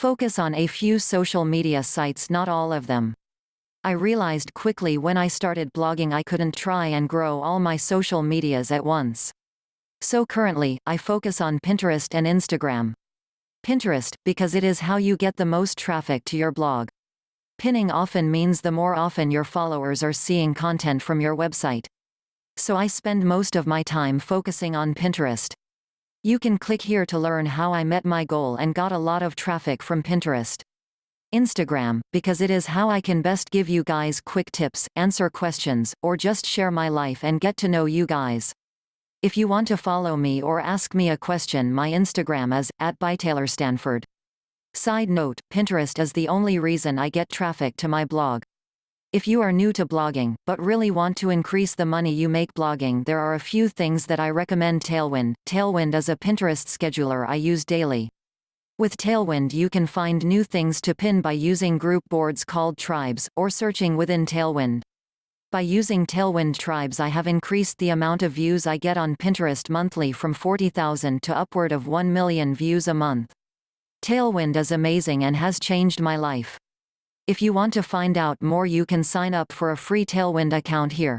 Focus on a few social media sites, not all of them. I realized quickly when I started blogging I couldn't try and grow all my social medias at once. So currently, I focus on Pinterest and Instagram. Pinterest, because it is how you get the most traffic to your blog. Pinning often means the more often your followers are seeing content from your website. So I spend most of my time focusing on Pinterest. You can click here to learn how I met my goal and got a lot of traffic from Pinterest. Instagram, because it is how I can best give you guys quick tips, answer questions, or just share my life and get to know you guys. If you want to follow me or ask me a question, my Instagram is @bytaylorstanford. Side note, Pinterest is the only reason I get traffic to my blog. If you are new to blogging, but really want to increase the money you make blogging, there are a few things that I recommend. Tailwind. Tailwind is a Pinterest scheduler I use daily. With Tailwind you can find new things to pin by using group boards called tribes, or searching within Tailwind. By using Tailwind tribes I have increased the amount of views I get on Pinterest monthly from 40,000 to upward of 1 million views a month. Tailwind is amazing and has changed my life. If you want to find out more you can sign up for a free Tailwind account here.